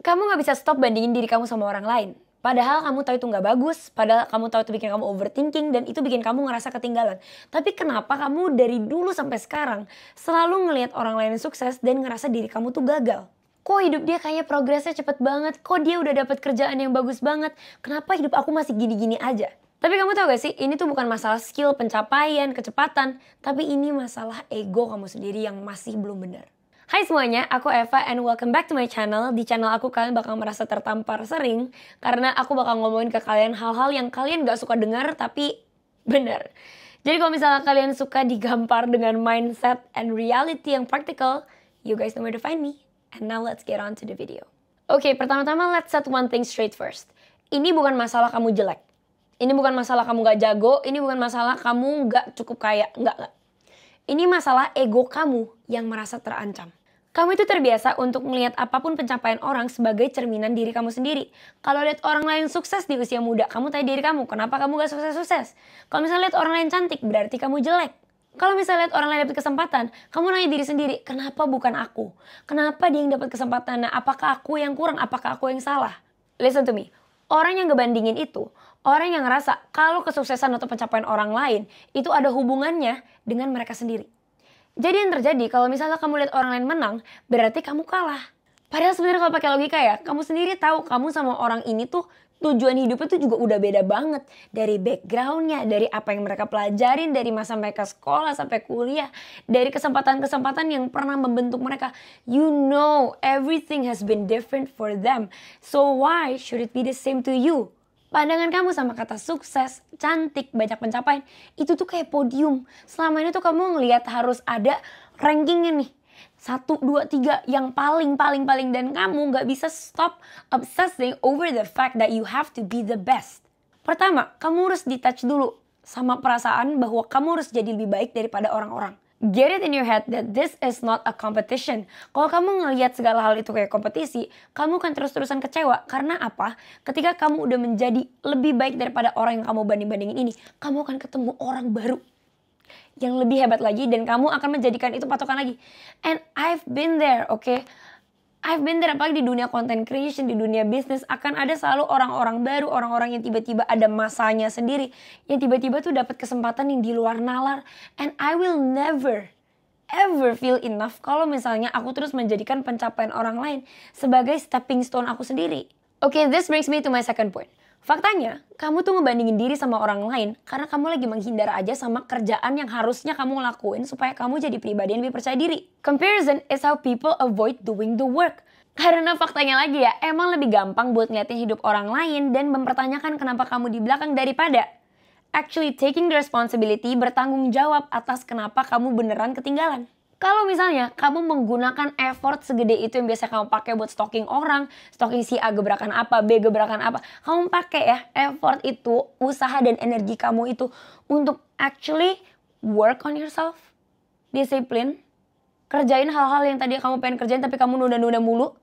Kamu gak bisa stop bandingin diri kamu sama orang lain. Padahal kamu tahu itu gak bagus, padahal kamu tahu itu bikin kamu overthinking dan itu bikin kamu ngerasa ketinggalan. Tapi kenapa kamu dari dulu sampai sekarang selalu ngelihat orang lain sukses dan ngerasa diri kamu tuh gagal? Kok hidup dia kayaknya progresnya cepet banget, kok dia udah dapet kerjaan yang bagus banget, kenapa hidup aku masih gini-gini aja? Tapi kamu tahu gak sih, ini tuh bukan masalah skill, pencapaian, kecepatan, tapi ini masalah ego kamu sendiri yang masih belum benar. Hai semuanya, aku Eva and welcome back to my channel. Di channel aku kalian bakal merasa tertampar sering karena aku bakal ngomongin ke kalian hal-hal yang kalian gak suka dengar tapi benar. Jadi kalau misalnya kalian suka digampar dengan mindset and reality yang practical, you guys know where to find me. And now let's get on to the video. Oke, pertama-tama let's set one thing straight first. Ini bukan masalah kamu jelek. Ini bukan masalah kamu gak jago, ini bukan masalah kamu gak cukup kaya, enggak. Ini masalah ego kamu yang merasa terancam. Kamu itu terbiasa untuk melihat apapun pencapaian orang sebagai cerminan diri kamu sendiri. Kalau lihat orang lain sukses di usia muda, kamu tanya diri kamu, kenapa kamu gak sukses-sukses? Kalau misalnya lihat orang lain cantik, berarti kamu jelek. Kalau misalnya lihat orang lain dapat kesempatan, kamu nanya diri sendiri, kenapa bukan aku? Kenapa dia yang dapat kesempatan? Nah, apakah aku yang kurang? Apakah aku yang salah? Listen to me. Orang yang ngebandingin itu, orang yang ngerasa kalau kesuksesan atau pencapaian orang lain, itu ada hubungannya dengan mereka sendiri. Jadi yang terjadi kalau misalnya kamu lihat orang lain menang, berarti kamu kalah. Padahal sebenarnya kalau pakai logika ya, kamu sendiri tahu kamu sama orang ini tuh tujuan hidupnya tuh juga udah beda banget. Dari backgroundnya, dari apa yang mereka pelajarin, dari masa mereka sekolah sampai kuliah, dari kesempatan-kesempatan yang pernah membentuk mereka. You know, everything has been different for them. So why should it be the same to you? Pandangan kamu sama kata sukses, cantik, banyak pencapaian, itu tuh kayak podium. Selama ini tuh kamu ngelihat harus ada rankingnya nih. 1, 2, 3 yang paling dan kamu gak bisa stop obsessing over the fact that you have to be the best. Pertama, kamu harus di-touch dulu sama perasaan bahwa kamu harus jadi lebih baik daripada orang-orang. Get it in your head that this is not a competition. Kalau kamu ngelihat segala hal itu kayak kompetisi, kamu akan terus-terusan kecewa. Karena apa? Ketika kamu udah menjadi lebih baik daripada orang yang kamu banding-bandingin ini, kamu akan ketemu orang baru yang lebih hebat lagi dan kamu akan menjadikan itu patokan lagi. And I've been there, okay? I've been there, apalagi di dunia content creation, di dunia bisnis, akan ada selalu orang-orang baru, orang-orang yang tiba-tiba ada masanya sendiri, yang tiba-tiba tuh dapat kesempatan yang di luar nalar. And I will never, ever feel enough kalau misalnya aku terus menjadikan pencapaian orang lain sebagai stepping stone aku sendiri. Okay, this brings me to my second point. Faktanya, kamu tuh ngebandingin diri sama orang lain karena kamu lagi menghindar aja sama kerjaan yang harusnya kamu lakuin supaya kamu jadi pribadi yang lebih percaya diri. Comparison is how people avoid doing the work. Karena faktanya lagi ya, emang lebih gampang buat ngeliatin hidup orang lain dan mempertanyakan kenapa kamu di belakang daripada actually taking the responsibility, bertanggung jawab atas kenapa kamu beneran ketinggalan. Kalau misalnya kamu menggunakan effort segede itu yang biasa kamu pakai buat stalking orang, stalking si A gebrakan apa, B gebrakan apa, kamu pakai ya effort itu, usaha dan energi kamu itu untuk actually work on yourself, disiplin, kerjain hal-hal yang tadi kamu pengen kerjain tapi kamu nunda-nunda mulu,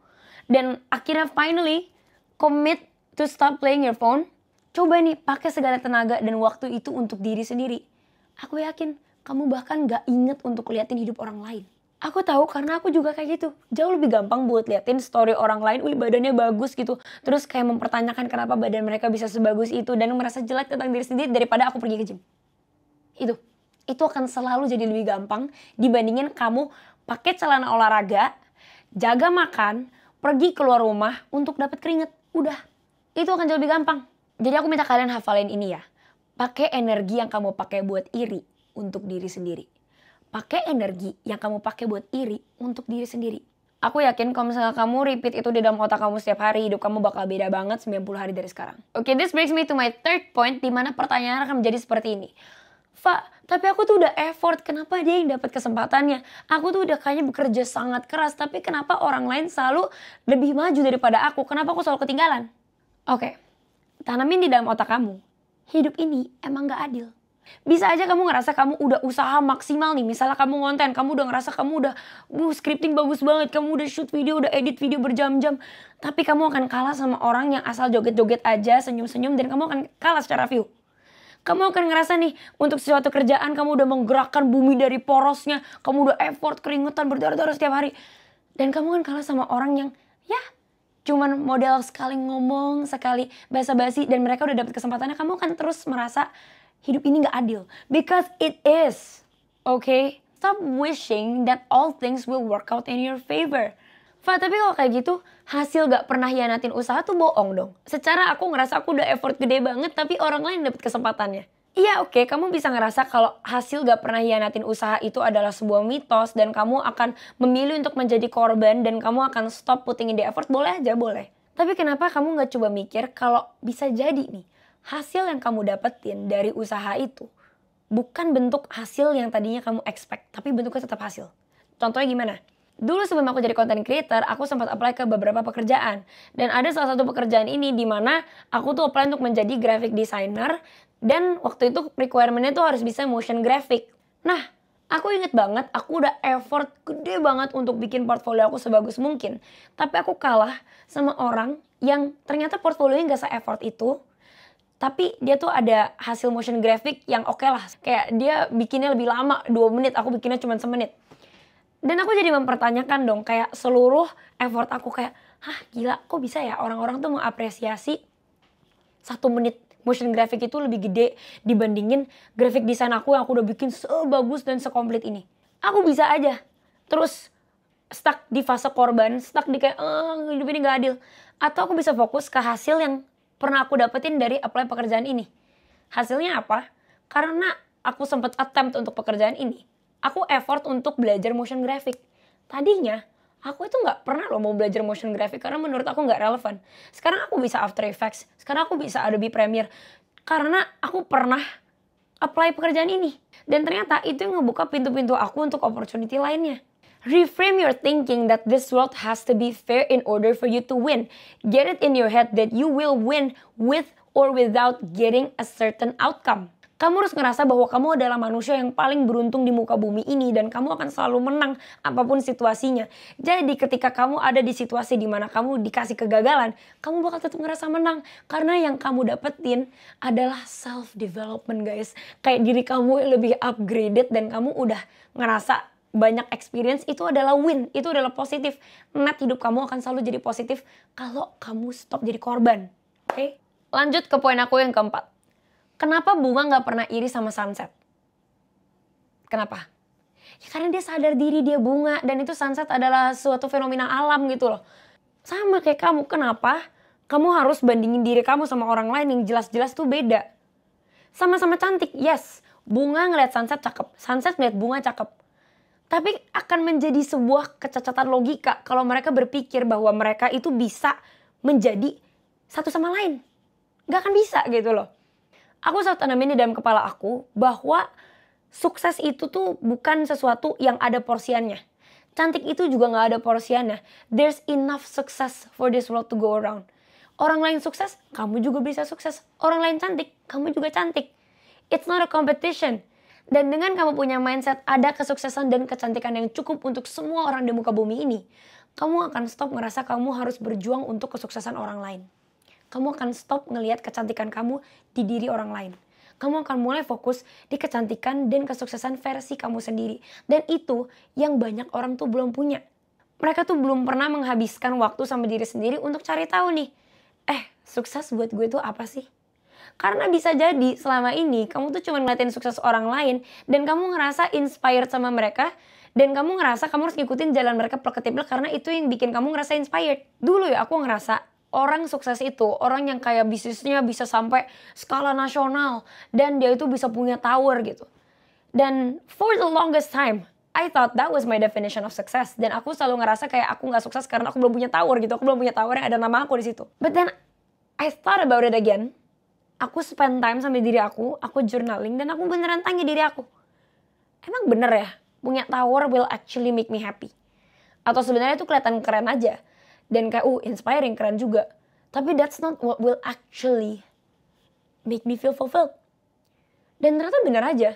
dan akhirnya finally commit to stop playing your phone. Coba nih pakai segala tenaga dan waktu itu untuk diri sendiri. Aku yakin kamu bahkan gak inget untuk liatin hidup orang lain. Aku tahu karena aku juga kayak gitu. Jauh lebih gampang buat liatin story orang lain, wih badannya bagus gitu. Terus kayak mempertanyakan kenapa badan mereka bisa sebagus itu dan merasa jelek tentang diri sendiri daripada aku pergi ke gym. Itu akan selalu jadi lebih gampang dibandingin kamu pakai celana olahraga, jaga makan, pergi keluar rumah untuk dapat keringet. Udah, itu akan jauh lebih gampang. Jadi aku minta kalian hafalin ini ya. Pakai energi yang kamu pakai buat iri untuk diri sendiri. Pakai energi yang kamu pakai buat iri untuk diri sendiri. Aku yakin kalau misalnya kamu repeat itu di dalam otak kamu setiap hari, hidup kamu bakal beda banget 90 hari dari sekarang. Okay, this brings me to my third point, di mana pertanyaan akan menjadi seperti ini. Fa, tapi aku tuh udah effort, kenapa dia yang dapat kesempatannya? Aku tuh udah kayaknya bekerja sangat keras, tapi kenapa orang lain selalu lebih maju daripada aku? Kenapa aku selalu ketinggalan? Oke, tanamin di dalam otak kamu, hidup ini emang gak adil. Bisa aja kamu ngerasa kamu udah usaha maksimal nih. Misalnya kamu ngonten, kamu udah ngerasa kamu udah scripting bagus banget. Kamu udah shoot video, udah edit video berjam-jam. Tapi kamu akan kalah sama orang yang asal joget-joget aja, senyum-senyum. Dan kamu akan kalah secara view. Kamu akan ngerasa nih, untuk suatu kerjaan kamu udah menggerakkan bumi dari porosnya. Kamu udah effort, keringetan, berdarah-darah setiap hari. Dan kamu akan kalah sama orang yang ya cuman modal sekali ngomong, sekali basa-basi dan mereka udah dapet kesempatannya, kamu akan terus merasa hidup ini gak adil. Because it is. Okay? Stop wishing that all things will work out in your favor. Tapi kalau kayak gitu, hasil gak pernah hianatin usaha tuh bohong dong. Secara aku ngerasa aku udah effort gede banget, tapi orang lain dapet kesempatannya. Iya oke, kamu bisa ngerasa kalau hasil gak pernah hianatin usaha itu adalah sebuah mitos dan kamu akan memilih untuk menjadi korban dan kamu akan stop putting in the effort, boleh aja, boleh. Tapi kenapa kamu gak coba mikir kalau bisa jadi nih, hasil yang kamu dapetin dari usaha itu bukan bentuk hasil yang tadinya kamu expect, tapi bentuknya tetap hasil. Contohnya gimana? Dulu sebelum aku jadi content creator, aku sempat apply ke beberapa pekerjaan. Dan ada salah satu pekerjaan ini di mana aku tuh apply untuk menjadi graphic designer. Dan waktu itu requirement-nya tuh harus bisa motion graphic. Nah, aku inget banget aku udah effort gede banget untuk bikin portfolio aku sebagus mungkin. Tapi aku kalah sama orang yang ternyata portfolionya gak se-effort itu. Tapi dia tuh ada hasil motion graphic yang oke lah. Kayak dia bikinnya lebih lama, 2 menit, aku bikinnya cuma 1 menit. Dan aku jadi mempertanyakan dong, kayak seluruh effort aku kayak, gila kok bisa ya orang-orang tuh mengapresiasi 1 menit motion graphic itu lebih gede dibandingin graphic design aku yang aku udah bikin sebagus dan sekomplit ini. Aku bisa aja terus stuck di fase korban, stuck di kayak, hidup ini gak adil. Atau aku bisa fokus ke hasil yang pernah aku dapetin dari apply pekerjaan ini. Hasilnya apa? Karena aku sempat attempt untuk pekerjaan ini, aku effort untuk belajar motion graphic. Tadinya, aku itu gak pernah loh mau belajar motion graphic karena menurut aku gak relevan. Sekarang aku bisa After Effects, sekarang aku bisa Adobe Premiere. Karena aku pernah apply pekerjaan ini. Dan ternyata itu yang ngebuka pintu-pintu aku untuk opportunity lainnya. Reframe your thinking that this world has to be fair in order for you to win. Get it in your head that you will win with or without getting a certain outcome. Kamu harus ngerasa bahwa kamu adalah manusia yang paling beruntung di muka bumi ini dan kamu akan selalu menang apapun situasinya. Jadi ketika kamu ada di situasi di mana kamu dikasih kegagalan, kamu bakal tetap ngerasa menang karena yang kamu dapetin adalah self development, guys. Kayak diri kamu lebih upgraded dan kamu udah ngerasa banyak experience, itu adalah win, itu adalah positif. Net hidup kamu akan selalu jadi positif kalau kamu stop jadi korban. Oke? Lanjut ke poin aku yang keempat. Kenapa bunga gak pernah iri sama sunset? Kenapa? Ya karena dia sadar diri dia bunga dan itu sunset adalah suatu fenomena alam gitu loh. Sama kayak kamu, kenapa kamu harus bandingin diri kamu sama orang lain yang jelas-jelas tuh beda? Sama-sama cantik, yes. Bunga ngeliat sunset cakep, sunset ngeliat bunga cakep. Tapi akan menjadi sebuah kecacatan logika kalau mereka berpikir bahwa mereka itu bisa menjadi satu sama lain. Gak akan bisa gitu loh. Aku selalu tanamin di dalam kepala aku bahwa sukses itu tuh bukan sesuatu yang ada porsiannya. Cantik itu juga gak ada porsiannya. There's enough success for this world to go around. Orang lain sukses, kamu juga bisa sukses. Orang lain cantik, kamu juga cantik. It's not a competition. Dan dengan kamu punya mindset ada kesuksesan dan kecantikan yang cukup untuk semua orang di muka bumi ini, kamu akan stop ngerasa kamu harus berjuang untuk kesuksesan orang lain. Kamu akan stop ngelihat kecantikan kamu di diri orang lain. Kamu akan mulai fokus di kecantikan dan kesuksesan versi kamu sendiri. Dan itu yang banyak orang tuh belum punya. Mereka tuh belum pernah menghabiskan waktu sama diri sendiri untuk cari tahu nih, sukses buat gue tuh apa sih? Karena bisa jadi selama ini kamu tuh cuma ngeliatin sukses orang lain dan kamu ngerasa inspired sama mereka dan kamu ngerasa kamu harus ngikutin jalan mereka plek-ketiplek karena itu yang bikin kamu ngerasa inspired. Dulu ya aku ngerasa orang sukses itu orang yang kayak bisnisnya bisa sampai skala nasional dan dia itu bisa punya tower gitu. Dan for the longest time I thought that was my definition of success dan aku selalu ngerasa kayak aku nggak sukses karena aku belum punya tower gitu. Aku belum punya tower yang ada nama aku di situ. But then I thought about it again. Aku spend time sama diri aku journaling dan aku beneran tanya diri aku. Emang bener ya punya tower will actually make me happy? Atau sebenarnya itu kelihatan keren aja. Dan kayak inspiring, keren juga. Tapi that's not what will actually make me feel fulfilled. Dan ternyata bener aja.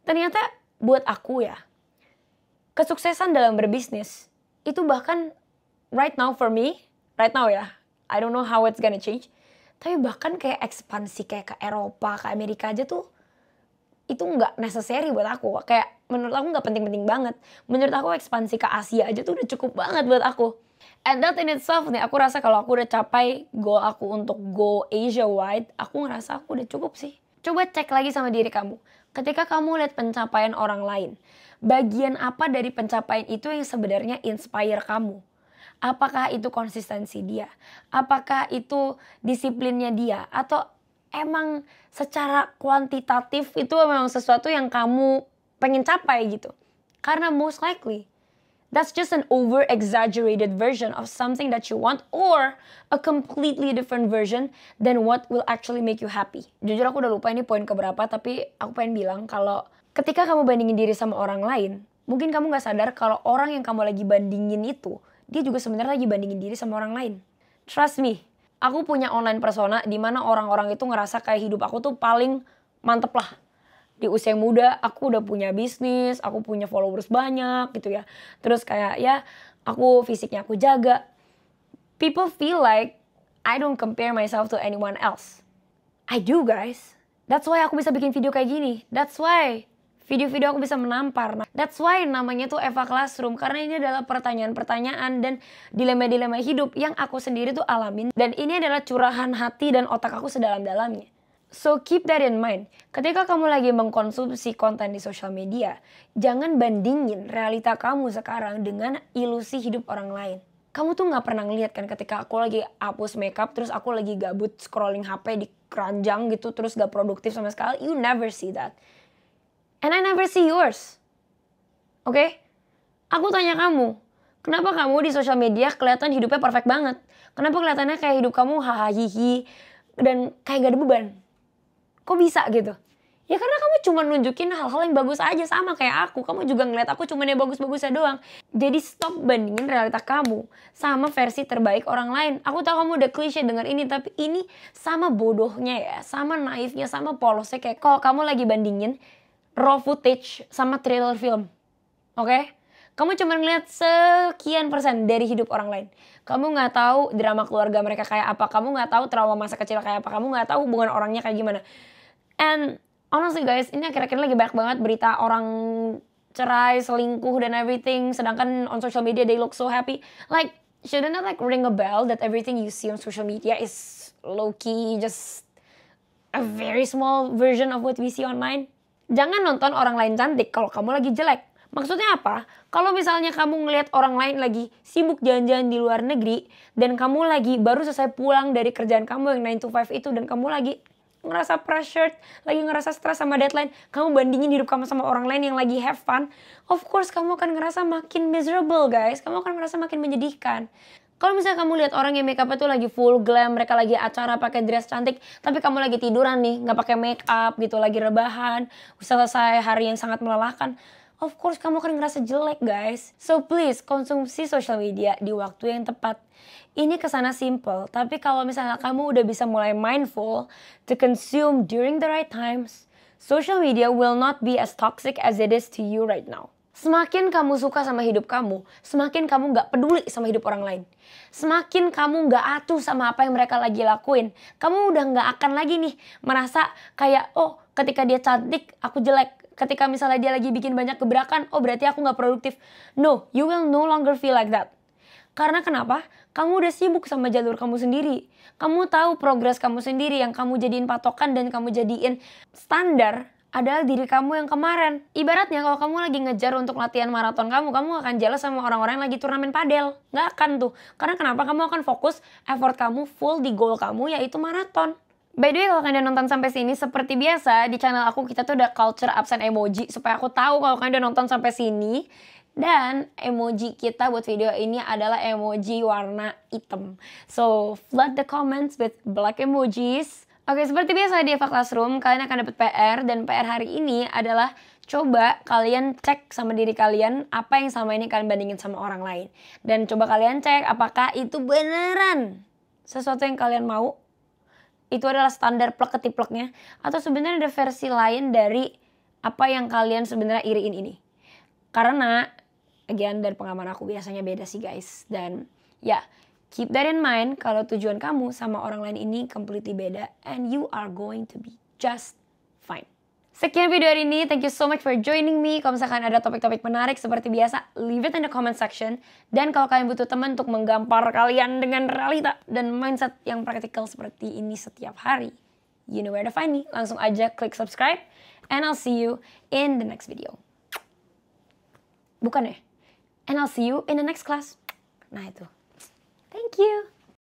Ternyata buat aku ya, kesuksesan dalam berbisnis itu bahkan right now for me, right now ya, I don't know how it's gonna change. Tapi bahkan kayak ekspansi kayak ke Eropa, ke Amerika aja tuh itu nggak necessary buat aku. Kayak menurut aku nggak penting-penting banget. Menurut aku ekspansi ke Asia aja tuh udah cukup banget buat aku. And that in itself nih, aku rasa kalau aku udah capai goal aku untuk go Asia wide, aku ngerasa aku udah cukup sih. Coba cek lagi sama diri kamu. Ketika kamu lihat pencapaian orang lain, bagian apa dari pencapaian itu yang sebenarnya inspire kamu? Apakah itu konsistensi dia? Apakah itu disiplinnya dia? Atau emang secara kuantitatif itu memang sesuatu yang kamu pengen capai gitu? Karena most likely that's just an over-exaggerated version of something that you want or a completely different version than what will actually make you happy. Jujur aku udah lupa ini poin keberapa, tapi aku pengen bilang kalau ketika kamu bandingin diri sama orang lain, mungkin kamu gak sadar kalau orang yang kamu lagi bandingin itu, dia juga sebenarnya lagi bandingin diri sama orang lain. Trust me, aku punya online persona di mana orang-orang itu ngerasa kayak hidup aku tuh paling mantep lah. Di usia muda aku udah punya bisnis, aku punya followers banyak gitu ya. Terus kayak ya aku fisiknya aku jaga. People feel like I don't compare myself to anyone else. I do guys. That's why aku bisa bikin video kayak gini. That's why video-video aku bisa menampar. That's why namanya tuh Eva Classroom. Karena ini adalah pertanyaan-pertanyaan dan dilema-dilema hidup yang aku sendiri tuh alamin. Dan ini adalah curahan hati dan otak aku sedalam-dalamnya. So keep that in mind. Ketika kamu lagi mengkonsumsi konten di sosial media, jangan bandingin realita kamu sekarang dengan ilusi hidup orang lain. Kamu tuh gak pernah ngeliat kan ketika aku lagi hapus makeup, terus aku lagi gabut scrolling HP di keranjang gitu, terus gak produktif sama sekali. You never see that. And I never see yours. Oke? Aku tanya kamu, kenapa kamu di sosial media kelihatan hidupnya perfect banget? Kenapa kelihatannya kayak hidup kamu hahaha hihi dan kayak gak ada beban? Kok bisa gitu? Ya karena kamu cuma nunjukin hal-hal yang bagus aja sama kayak aku. Kamu juga ngeliat aku cuma yang bagus-bagusnya doang. Jadi stop bandingin realita kamu sama versi terbaik orang lain. Aku tahu kamu udah klise denger ini, tapi ini sama bodohnya ya, sama naifnya, sama polosnya kayak kalau kamu lagi bandingin raw footage sama trailer film. Oke? Kamu cuma ngeliat sekian persen dari hidup orang lain. Kamu gak tahu drama keluarga mereka kayak apa. Kamu gak tahu trauma masa kecil kayak apa. Kamu gak tahu hubungan orangnya kayak gimana. And honestly guys, ini akhir-akhir lagi banyak banget berita orang cerai, selingkuh dan everything. Sedangkan on social media they look so happy. Like, shouldn't that like ring a bell that everything you see on social media is low-key just a very small version of what we see online? Jangan nonton orang lain cantik kalau kamu lagi jelek. Maksudnya apa? Kalau misalnya kamu ngelihat orang lain lagi sibuk jalan-jalan di luar negeri dan kamu lagi baru selesai pulang dari kerjaan kamu yang 9 to 5 itu dan kamu lagi ngerasa pressured, lagi ngerasa stres sama deadline, kamu bandingin hidup kamu sama orang lain yang lagi have fun, of course kamu akan ngerasa makin miserable guys, kamu akan ngerasa makin menyedihkan. Kalau misalnya kamu lihat orang yang make up-nya tuh lagi full glam, mereka lagi acara pakai dress cantik, tapi kamu lagi tiduran nih, nggak pakai make up gitu, lagi rebahan, selesai hari yang sangat melelahkan, of course kamu akan ngerasa jelek guys. So please konsumsi social media di waktu yang tepat. Ini kesana simple, tapi kalau misalnya kamu udah bisa mulai mindful to consume during the right times, social media will not be as toxic as it is to you right now. Semakin kamu suka sama hidup kamu, semakin kamu gak peduli sama hidup orang lain. Semakin kamu gak atuh sama apa yang mereka lagi lakuin, kamu udah gak akan lagi nih merasa kayak, oh ketika dia cantik aku jelek. Ketika misalnya dia lagi bikin banyak gebrakan, oh berarti aku gak produktif. No, you will no longer feel like that. Karena kenapa? Kamu udah sibuk sama jalur kamu sendiri. Kamu tahu progres kamu sendiri yang kamu jadiin patokan dan kamu jadiin standar adalah diri kamu yang kemarin. Ibaratnya kalau kamu lagi ngejar untuk latihan maraton kamu akan jealous sama orang-orang yang lagi turnamen padel. Nggak akan tuh. Karena kenapa? Kamu akan fokus effort kamu full di goal kamu yaitu maraton. By the way, kalau kalian udah nonton sampai sini, seperti biasa di channel aku kita tuh ada culture absen emoji supaya aku tahu kalau kalian udah nonton sampai sini. Dan emoji kita buat video ini adalah emoji warna hitam. So, flood the comments with black emojis. Oke, seperti biasa di Eva Classroom, kalian akan dapat PR. Dan PR hari ini adalah coba kalian cek sama diri kalian apa yang sama ini kalian bandingin sama orang lain. Dan coba kalian cek apakah itu beneran sesuatu yang kalian mau. Itu adalah standar plek-ketipleknya. Atau sebenarnya ada versi lain dari apa yang kalian sebenarnya iriin ini. Karena, again, dari pengalaman aku biasanya beda sih guys. Dan ya, keep that in mind kalau tujuan kamu sama orang lain ini completely beda. And you are going to be just fine. Sekian video hari ini, thank you so much for joining me. Kalau misalkan ada topik-topik menarik seperti biasa, leave it in the comment section. Dan kalau kalian butuh teman untuk menggampar kalian dengan realita dan mindset yang praktikal seperti ini setiap hari, you know where to find me. Langsung aja klik subscribe, and I'll see you in the next video. Bukan ya? And I'll see you in the next class. Nah itu. Thank you.